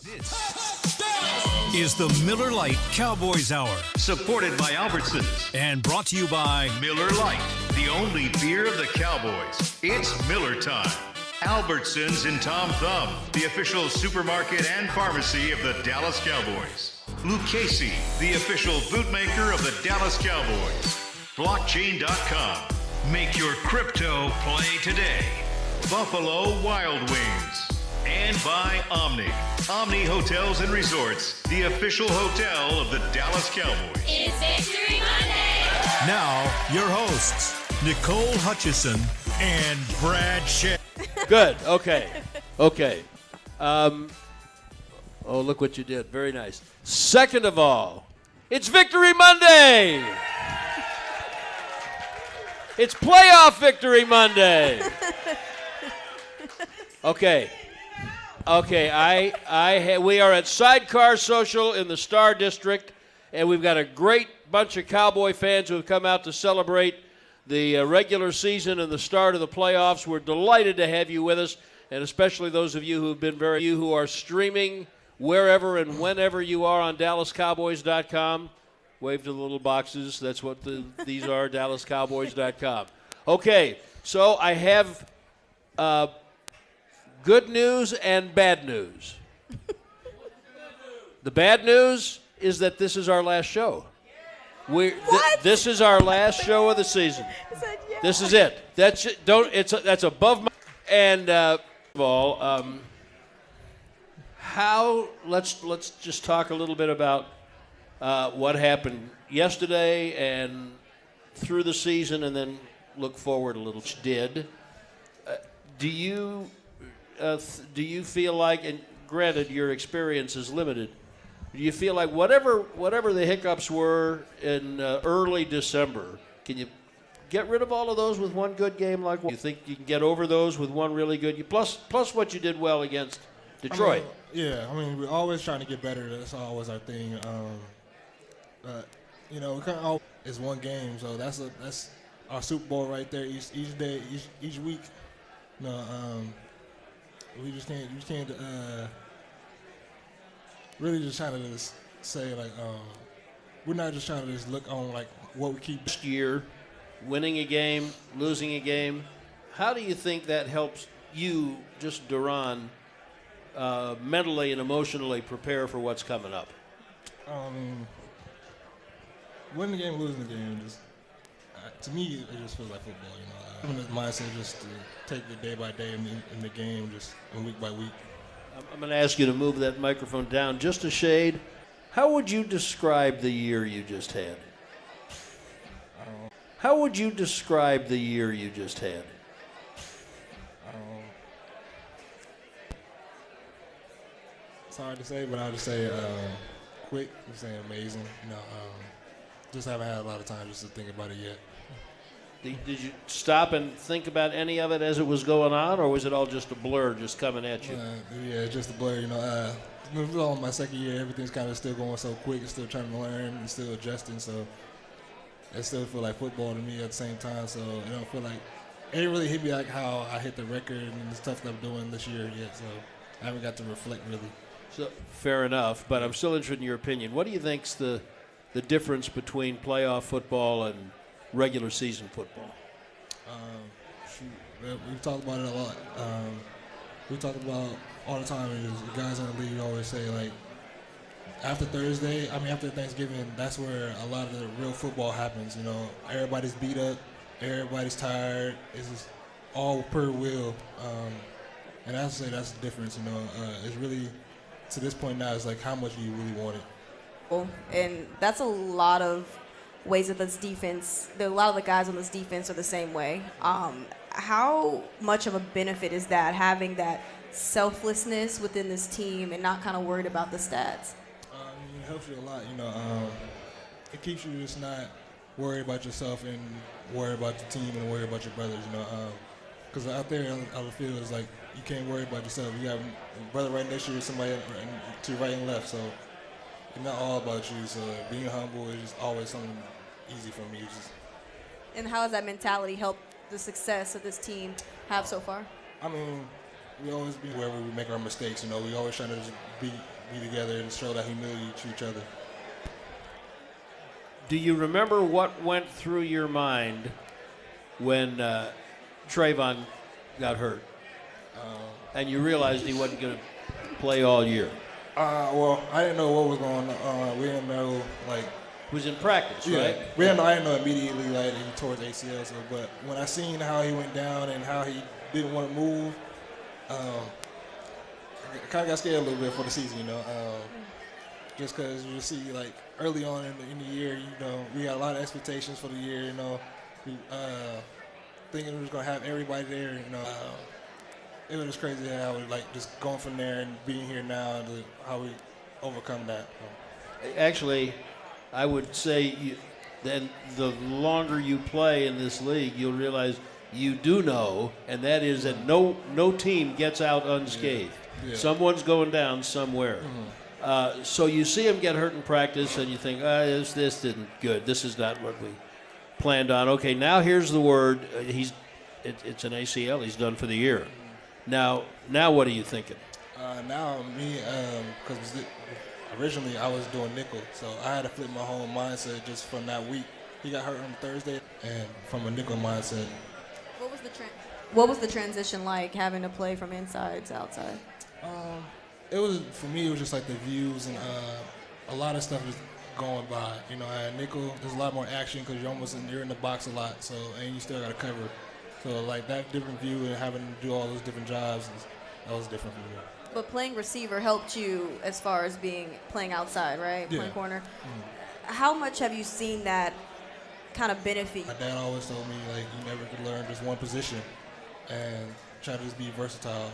This is the Miller Lite Cowboys Hour, supported by Albertsons and brought to you by Miller Lite, the only beer of the Cowboys. It's Miller time. Albertsons and Tom Thumb, the official supermarket and pharmacy of the Dallas Cowboys. Lucchese, the official bootmaker of the Dallas Cowboys. Blockchain.com. Make your crypto play today. Buffalo Wild Wings. And by Omni. Omni Hotels and Resorts, the official hotel of the Dallas Cowboys. It's Victory Monday! Now, your hosts, Nicole Hutchison and Brad Shea. Good. Okay. Oh, look what you did. Very nice. Second of all, it's Victory Monday! It's playoff Victory Monday! Okay. We are at Sidecar Social in the Star District, and we've got a great bunch of Cowboy fans who have come out to celebrate the regular season and the start of the playoffs. We're delighted to have you with us, and especially those of you who are streaming wherever and whenever you are on DallasCowboys.com. Wave to the little boxes. That's what these are, DallasCowboys.com. Okay, so I have good news and bad news. The bad news is that this is our last show. This is our last show of the season. This is it. That's above my. And let's just talk a little bit about what happened yesterday and through the season, and then look forward a little. Do you feel like, and granted your experience is limited, do you feel like whatever the hiccups were in early December, can you get rid of all of those with one good game? Like, you think you can get over those with one really good? Plus what you did well against Detroit. We're always trying to get better. That's always our thing. We kind of it's one game, so that's our Super Bowl right there. Each day, each week. We just can't really just trying to just say, like, we're not just trying to just look on, like, what we keep. This year, winning a game, losing a game, how do you think that helps you, just DaRon, mentally and emotionally prepare for what's coming up? Winning the game, losing the game, just to me, it just feels like football, Having this mindset just to take it day by day in the game, just week by week. I'm going to ask you to move that microphone down just a shade. How would you describe the year you just had? How would you describe the year you just had? It's hard to say, but I'll just say quick. I'm saying amazing. Just haven't had a lot of time just to think about it yet. Did you stop and think about any of it as it was going on, or was it all just a blur just coming at you? Just a blur. It's all my second year. Everything's kind of still going so quick. It's still trying to learn and still adjusting. So it still feel like football to me at the same time. So it don't feel like it didn't really hit me like how I hit the record and the stuff that I'm doing this year yet. So I haven't got to reflect really. So fair enough, but I'm still interested in your opinion. What do you think's the difference between playoff football and regular season football? We've talked about it a lot. We talk about all the time. And the guys in the league always say, like, after Thanksgiving, that's where a lot of the real football happens. Everybody's beat up, everybody's tired. It's just all per will. And I say that's the difference. It's really, to this point now, it's like how much do you really want it. And that's a lot of ways that this defense, a lot of the guys on this defense are the same way. How much of a benefit is that, having that selflessness within this team and not kind of worried about the stats? It helps you a lot. It keeps you just not worried about yourself and worry about the team and worry about your brothers. Because out there on the field, it's like you can't worry about yourself. You got a brother right next to you, somebody to your right and left. So it's not all about you. So being humble is just always something easy for me. And how has that mentality helped the success of this team have so far? We always be wherever we make our mistakes. We always try to just be be together and show that humility to each other. Do you remember what went through your mind when Trayvon got hurt and you realized he wasn't going to play all year? Well, I didn't know what was going on. We didn't know, like... He was in practice, right? I didn't know immediately, like, he tore his ACL. So, but when I seen how he went down and how he didn't want to move, I kind of got scared a little bit for the season, you know. Just because you see, like, early on in the year, you know, we had a lot of expectations for the year, you know. We, thinking we was going to have everybody there, you know. It was just crazy how we, like, just going from there and being here now and how we overcome that. Actually, I would say then the longer you play in this league, you'll realize you do know, and that is that no team gets out unscathed. Yeah. Someone's going down somewhere. Mm-hmm. So you see him get hurt in practice, and you think, this isn't good. This is not what we planned on. Okay, now here's the word. It's an ACL. He's done for the year. Now what are you thinking? Now me, because originally I was doing nickel, so I had to flip my whole mindset just from that week. He got hurt on Thursday, and from a nickel mindset. What was the transition like, having to play from inside to outside? It was, for me, it was just like the views and a lot of stuff was going by. You know, at nickel, there's a lot more action because you're in the box a lot, so and you still got to cover. So like that different view and having to do all those different jobs, that was different for me. But playing receiver helped you as far as playing outside, right? Yeah. Playing corner. Mm-hmm. How much have you seen that kind of benefit? My dad always told me, like, you never could learn just one position and try to just be versatile.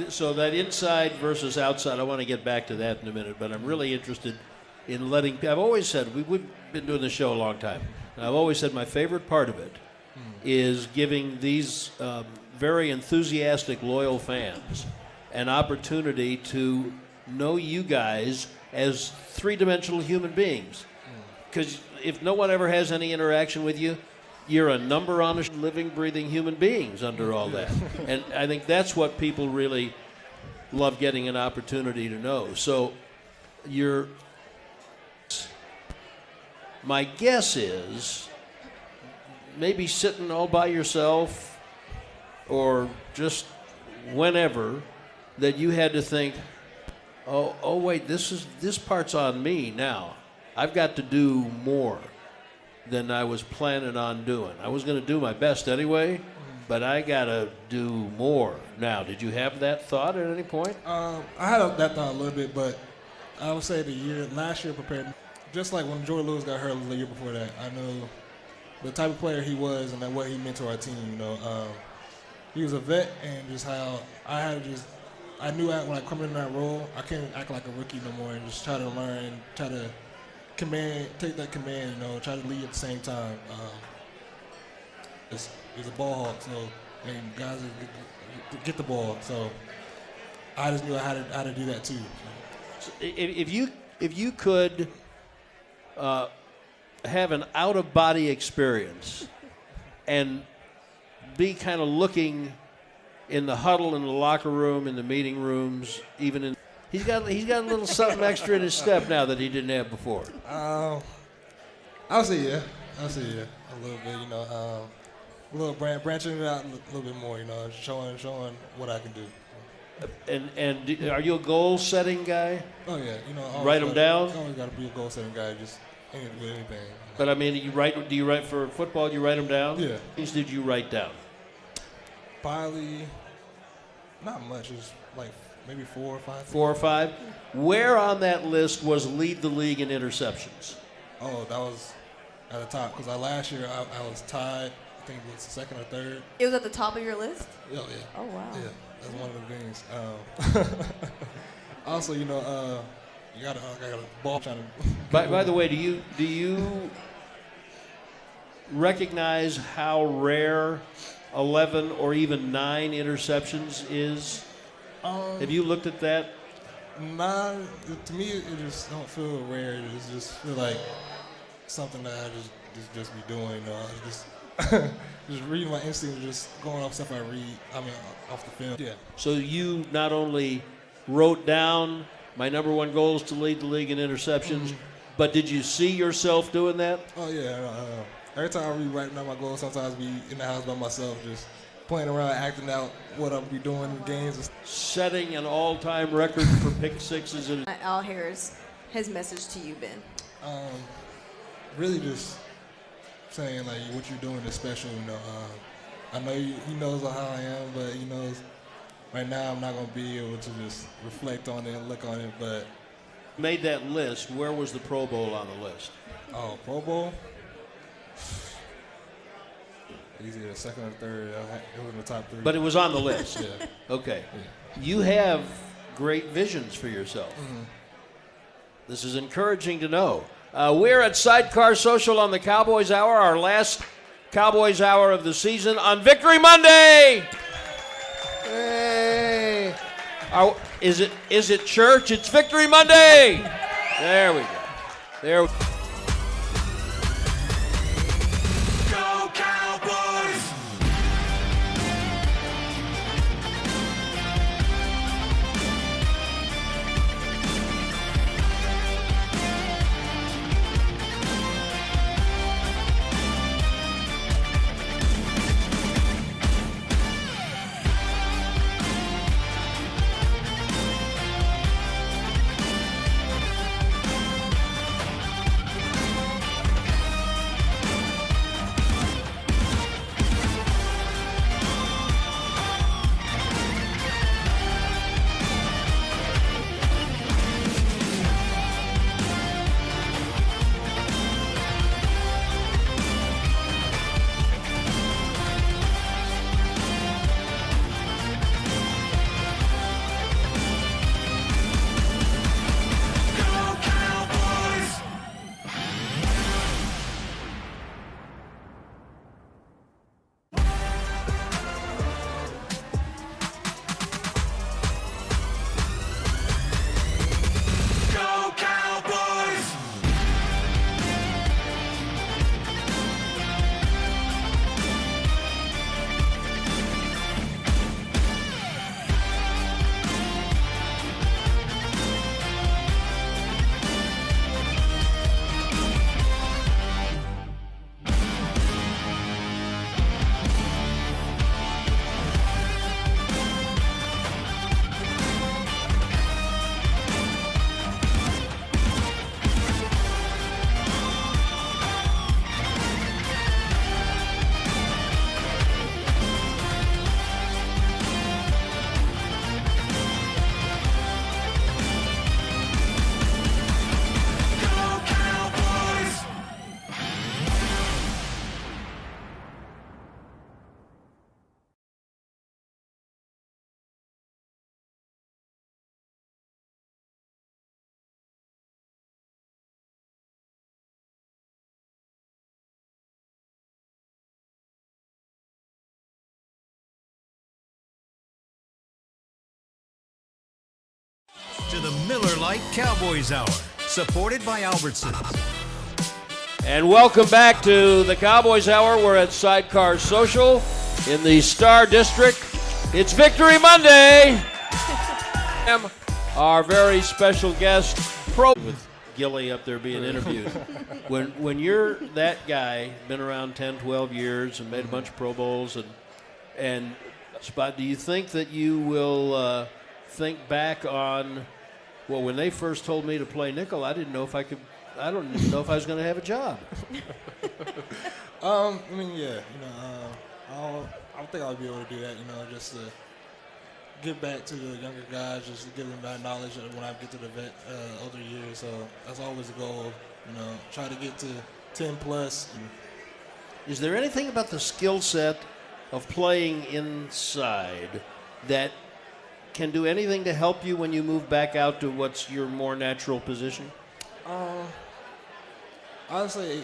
So that inside versus outside, I want to get back to that in a minute, but I'm really interested in I've always said, we've been doing this show a long time, and I've always said my favorite part of it is giving these very enthusiastic, loyal fans an opportunity to know you guys as three-dimensional human beings. Because if no one ever has any interaction with you, you're a number on a living, breathing human beings under all that. And I think that's what people really love, getting an opportunity to know. So my guess is maybe sitting all by yourself or just whenever that you had to think, oh wait, this part's on me now. I've got to do more than I was planning on doing. I was going to do my best anyway, but I got to do more now. Did you have that thought at any point? I had that thought a little bit, but I would say last year prepared me. Just like when Jordan Lewis got hurt the year before that, I know the type of player he was and what he meant to our team. You know, he was a vet, and just how I knew when I come in that role, I can't act like a rookie no more and just try to learn and try to take that command, you know, try to lead at the same time. It's a ball hawk, so and guys get the ball. So I just knew how to do that too. So if you could have an out-of-body experience and be kind of looking in the huddle, in the locker room, in the meeting rooms, even in. He's got a little something extra in his step now that he didn't have before. I'll say yeah, a little bit, you know, a little branching it out a little bit more, you know, showing what I can do. And are you a goal-setting guy? Oh yeah, you know, write them down. Always got to be a goal-setting guy, just with anything. But I mean, do you write for football? Do you write them down? Yeah. Things did you write down? Probably not much. It's like maybe 4 or 5. 4 or 5. Where on that list was lead the league in interceptions? Oh, that was at the top because last year I was tied. I think it was second or third. It was at the top of your list? Oh, yeah. Oh, wow. Yeah, that's one of the things. Also, you know, you got a ball trying to. By the way, do you recognize how rare 11 or even 9 interceptions is? Have you looked at that? Nah, to me it just don't feel rare. It just feel like something that I just be doing. You know, just reading my instincts, just going off stuff I read. I mean, off the film. Yeah. So you not only wrote down my number one goal is to lead the league in interceptions. But did you see yourself doing that? Oh, yeah. Every time I be writing down my goals, sometimes I be in the house by myself just playing around, acting out what I'll be doing in games. Setting an all-time record for pick sixes. Al Harris, his message to you, Ben. Really just saying, like, what you're doing is special, you know. I know he knows how I am, but he knows right now I'm not going to be able to just reflect on it and look on it, but... Made that list. Where was the Pro Bowl on the list? Oh, Pro Bowl? Either the second or third. It was in the top 3. But it was on the list. Yeah. Okay. Yeah. You have great visions for yourself. This is encouraging to know. We're at Sidecar Social on the Cowboys Hour, our last Cowboys Hour of the season on Victory Monday. Hey. Is it church? It's Victory Monday. There we go. There we go. Go Cowboys! To the Miller Lite Cowboys Hour, supported by Albertsons. And welcome back to the Cowboys Hour. We're at Sidecar Social in the Star District. It's Victory Monday. Our very special guest, with Gilly up there being interviewed. When you're that guy, been around 10, 12 years and made a bunch of Pro Bowls, and Spot, do you think that you will think back on, well, when they first told me to play nickel, I didn't know if I could. I don't even know if I was going to have a job. I mean, yeah, you know, I don't think I'll be able to do that, you know, just to give back to the younger guys, just to give them that knowledge when I get to the older years. So that's always the goal, you know, try to get to 10 plus. Is there anything about the skill set of playing inside that can do anything to help you when you move back out to what's your more natural position? Honestly,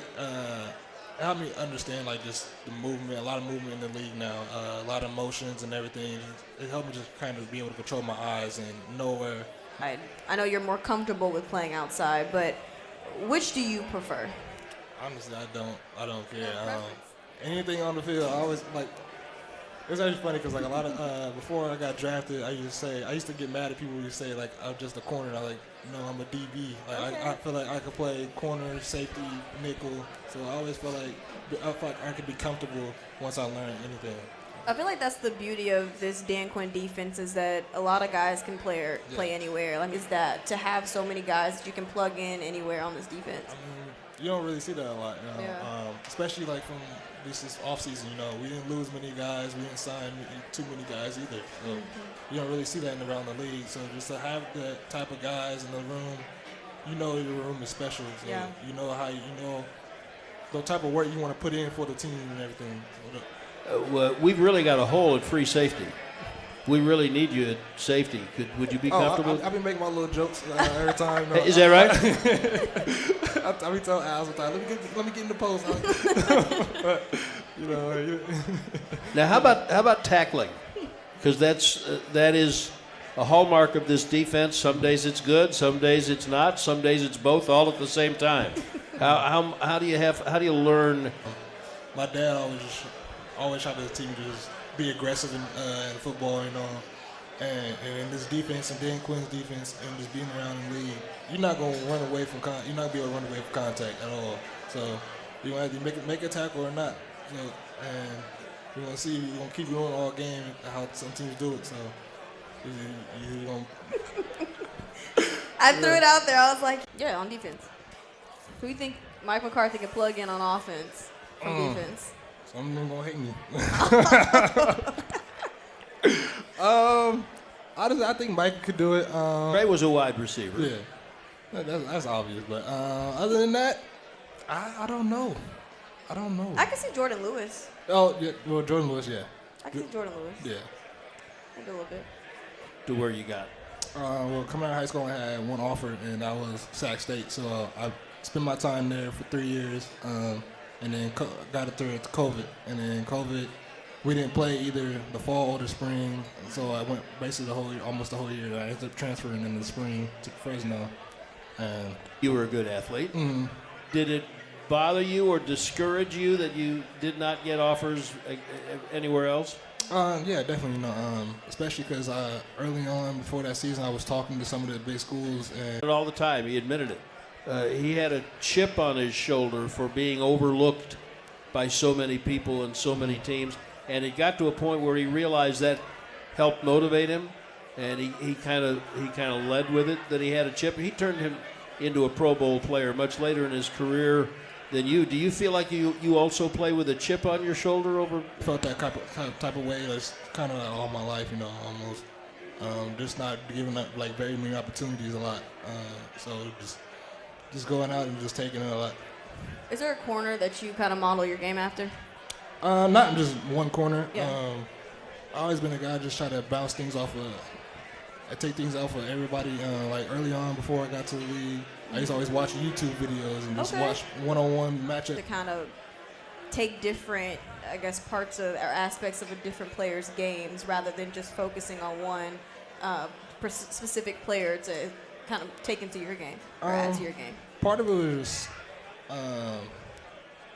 help me understand, like, just the movement, a lot of movement in the league now, a lot of motions and everything. It helped me just kind of be able to control my eyes and know where. I know you're more comfortable with playing outside, but which do you prefer? Honestly, I don't care. Anything on the field, I always, like, It's actually funny because like a lot of before I got drafted, I used to get mad at people who say like I'm just a corner. And I'm like, no, I'm a DB. Like I feel like I could play corner, safety, nickel. So I always felt like I could be comfortable once I learned anything. I feel like that's the beauty of this Dan Quinn defense is that a lot of guys can play anywhere. Like, is that to have so many guys that you can plug in anywhere on this defense? You don't really see that a lot, you know? Yeah. Especially like from this offseason. You know, we didn't lose many guys, we didn't sign too many guys either. So you don't really see that around the league. So just to have that type of guys in the room, you know your room is special. So you know the type of work you want to put in for the team and everything. Well, we've really got a hole at free safety. We really need you at safety. Would you be comfortable? I've been making my little jokes every time. You know, Is that right? I be telling Al sometimes, let me get in the post. You know. Now, how about tackling? Because that is a hallmark of this defense. Some days it's good, some days it's not, some days it's both, all at the same time. How do you learn? My dad always tried to teach me to just be aggressive in football, you know, and in this defense and Dan Quinn's defense and just being around the league, you're not gonna run away from you're not gonna be able to run away from contact at all. So you gonna have to make a tackle or not. So and we're gonna see. We're gonna keep going all game how some teams do it. So you're gonna. I threw it out there. I was like, yeah, on defense. Who do you think Mike McCarthy can plug in on offense from defense? Some of them gonna hate me. I think Mike could do it. Ray was a wide receiver. Yeah, that's obvious. But other than that, I don't know. I can see Jordan Lewis. Oh, yeah. Well, Jordan Lewis, yeah. I can see Jordan Lewis. Yeah. Maybe a little bit. To where you got? Well, coming out of high school, I had one offer, and that was Sac State. So I spent my time there for 3 years. And then got it through COVID. And then COVID, we didn't play either the fall or the spring. So I went basically almost the whole year. I ended up transferring in the spring to Fresno. And you were a good athlete. Mm-hmm. Did it bother you or discourage you that you did not get offers anywhere else? Yeah, definitely. You know, especially because early on before that season, I was talking to some of the big schools. And all the time, he admitted it. He had a chip on his shoulder for being overlooked by so many people and so many teams, and it got to a point where he realized that helped motivate him, and he kind of led with it, that he had a chip. He turned him into a Pro Bowl player much later in his career than you. Do you feel like you also play with a chip on your shoulder over? Felt that type of way. That's kind of all my life, you know, almost. Just not giving up like very many opportunities a lot. So just going out and just taking it a lot. Is there a corner that you kind of model your game after? Not just one corner. Yeah. I've always been a guy just try to bounce things off of. I take things off of everybody. Like early on, before I got to the league, I used to always watch YouTube videos and just watch one-on-one matchup. To kind of take different, I guess, parts of or aspects of a different player's games rather than just focusing on one specific player to kind of take into your game or add to your game. Part of it was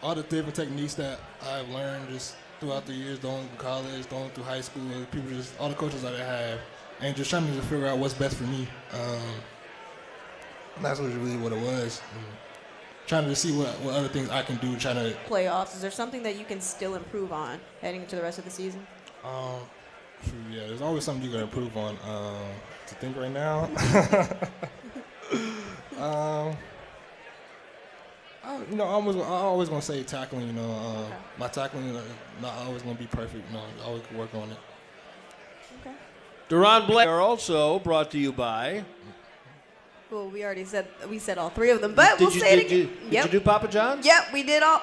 all the different techniques that I've learned just throughout the years, going through college, going through high school, all the coaches that I have, and just trying to figure out what's best for me. That's really what it was. Trying to see what other things I can do, trying to playoffs. Is there something that you can still improve on heading into the rest of the season? Yeah, there's always something you can improve on. To think right now, I'm always gonna say tackling. You know, my tackling is not always gonna be perfect. You know, I always can work on it. Okay. DaRon Blake are also brought to you by. Well, we said all three of them, but we'll say it again. Did you do Papa John's? Yep, we did all.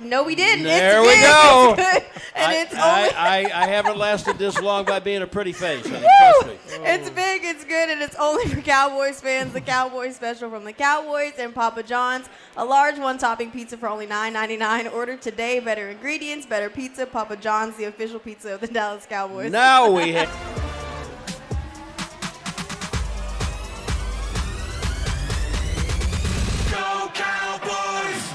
No, we didn't. There we go. And I haven't lasted this long by being a pretty face. Honey, trust me. It's big, it's good, and it's only for Cowboys fans. The Cowboys special from the Cowboys and Papa John's. A large one-topping pizza for only $9.99. Order today. Better ingredients, better pizza. Papa John's, the official pizza of the Dallas Cowboys. Now we have. Go Cowboys!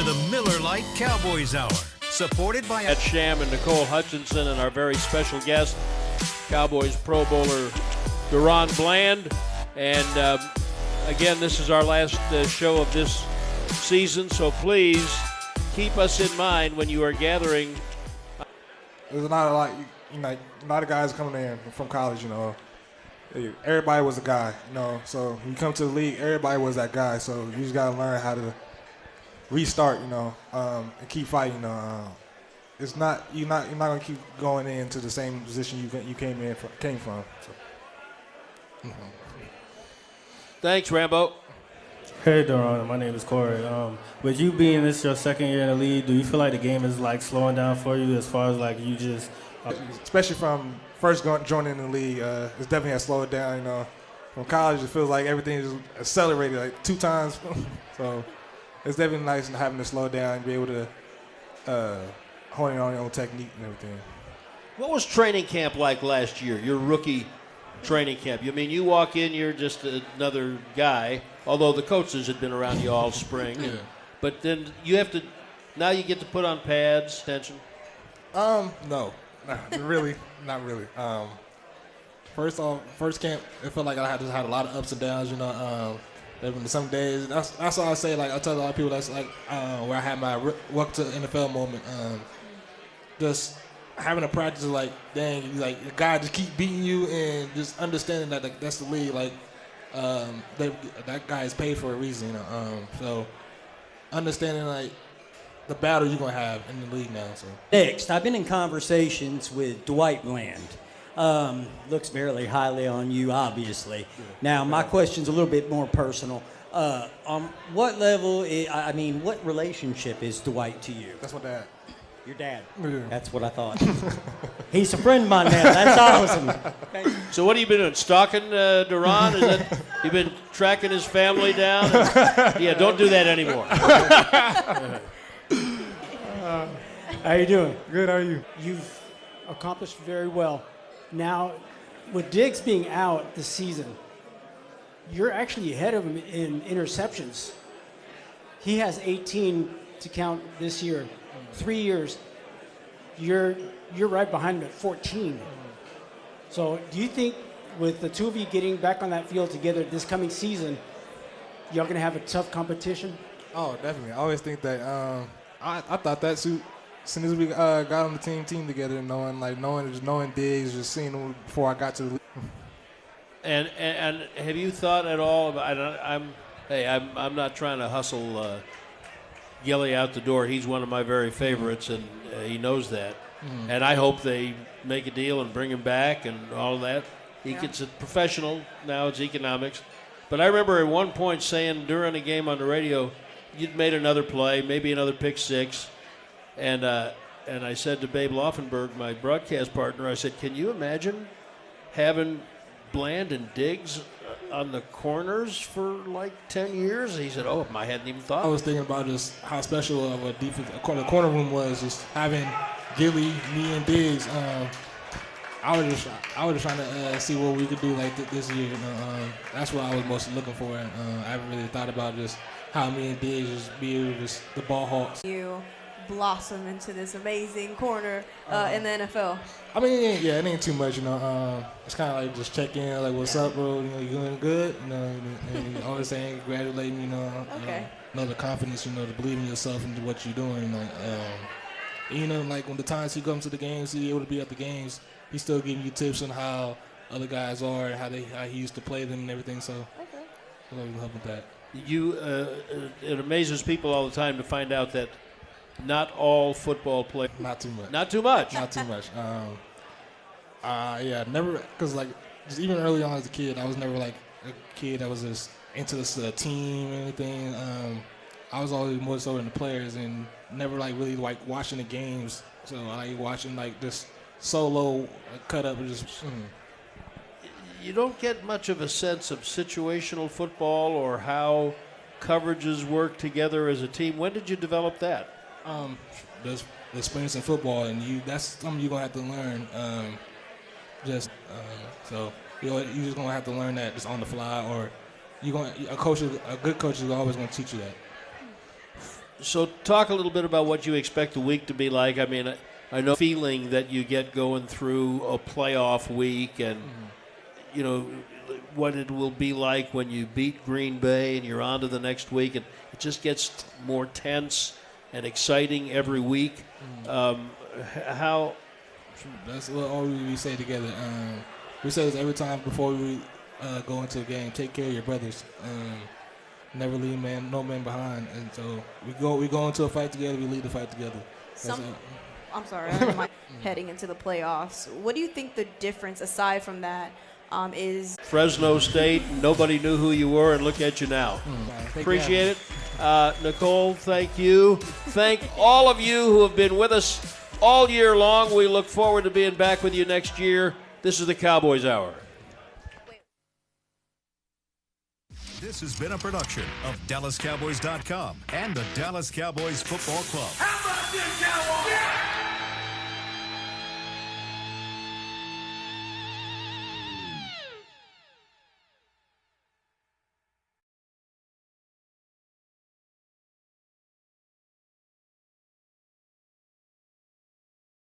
to the Miller Lite Cowboys Hour, supported by Ed Sham and Nicole Hutchinson and our very special guest, Cowboys Pro Bowler DaRon Bland. And again, this is our last show of this season, so please keep us in mind when you are gathering. There's not a lot, a lot of guys coming in from college, Everybody was a guy, So when you come to the league, everybody was that guy. So you just gotta learn how to restart, and keep fighting. It's not you're not gonna keep going into the same position you came from. So. Thanks, Rambo. Hey, DaRon. My name is Corey. With you being this your second year in the league, do you feel like the game is like slowing down for you as far as you just? Especially from first joining the league, it's definitely has slowed down. From college, it feels like everything is accelerated like 2 times. So it's definitely nice having to slow down and be able to hone in on your own technique and everything. What was training camp like last year, your rookie training camp? I mean, you walk in, you're just another guy, although the coaches had been around you all spring. Yeah. But then now you get to put on pads, tension. No, really, not really. First camp, it felt like I just had a lot of ups and downs. There been some days. That's why I say I tell a lot of people that's where I had my welcome to NFL moment. Just having a practice dang, the guy just keep beating you and just understanding that that's the league. That guy is paid for a reason. So understanding the battle you're gonna have in the league now. So next, I've been in conversations with Dwight Bland. Looks very highly on you, obviously. Yeah. Now, my question's a little bit more personal. On what level? What relationship is Dwight to you? that's my dad. Your dad. Yeah. That's what I thought. He's a friend of mine now. That's awesome. So what have you been doing? Stalking DaRon? Is that you been tracking his family down? Yeah, don't do that anymore. How you doing? Good. How are you? You've accomplished very well. Now, with Diggs being out this season, you're actually ahead of him in interceptions. He has 18 to count this year. 3 years. You're right behind him at 14. So do you think with the two of you getting back on that field together this coming season, y'all going to have a tough competition? Oh, definitely. I always think that I thought that suit as soon as we got on the team together, knowing Diggs, just seeing him before I got to the league. And have you thought at all about? I'm not trying to hustle Gilly out the door. He's one of my very favorites, and he knows that. And I hope they make a deal and bring him back and all of that. He gets a professional now. It's economics. But I remember at one point saying during a game on the radio, you'd made another play, maybe another pick six, and I said to Babe Laufenberg, my broadcast partner, I said, can you imagine having Bland and Diggs on the corners for 10 years? He said, oh, I hadn't even thought. I was thinking about just how special of a defense the corner room was, just having Gilly, me, and Diggs. I was just trying to see what we could do this year. That's what I was mostly looking for. And I haven't really thought about just how me and Diggs just be able to just the ball hawks. You blossom into this amazing corner in the NFL. I mean, yeah, it ain't too much, It's kind of just check in, what's up, bro? You doing good? And always saying, congratulating, Okay. The confidence, to believe in yourself and what you're doing. When the times he comes to the games, he's able to be at the games. He's still giving you tips on how other guys are and how he used to play them and everything. So, I'm going to help with that. It amazes people all the time to find out that not all football players. Not too much. Not too much. Not too much. Never, because just even early on as a kid, I was never a kid that was just into this team or anything. I was always more so in the players and never really watching the games. So I like watching this solo cut up and just. You don't get much of a sense of situational football or how coverages work together as a team. When did you develop that? There's experience in football, and that's something you're gonna have to learn. So you're just gonna have to learn that just on the fly, or a good coach is always gonna teach you that. So talk a little bit about what you expect the week to be like. I mean, I know the feeling that you get going through a playoff week and, you know, what it will be like when you beat Green Bay and you're on to the next week. And it just gets more tense and exciting every week. How... That's what all we say together. We say this every time before we go into a game. Take care of your brothers. Never leave no man behind. And so we go into a fight together. We lead the fight together. I'm sorry, I'm heading into the playoffs. What do you think the difference, aside from that, is? Fresno State, nobody knew who you were, and look at you now. Appreciate it. Nicole, thank you. Thank all of you who have been with us all year long. We look forward to being back with you next year. This is the Cowboys Hour. This has been a production of DallasCowboys.com and the Dallas Cowboys Football Club. How about this, Cowboys? Yeah!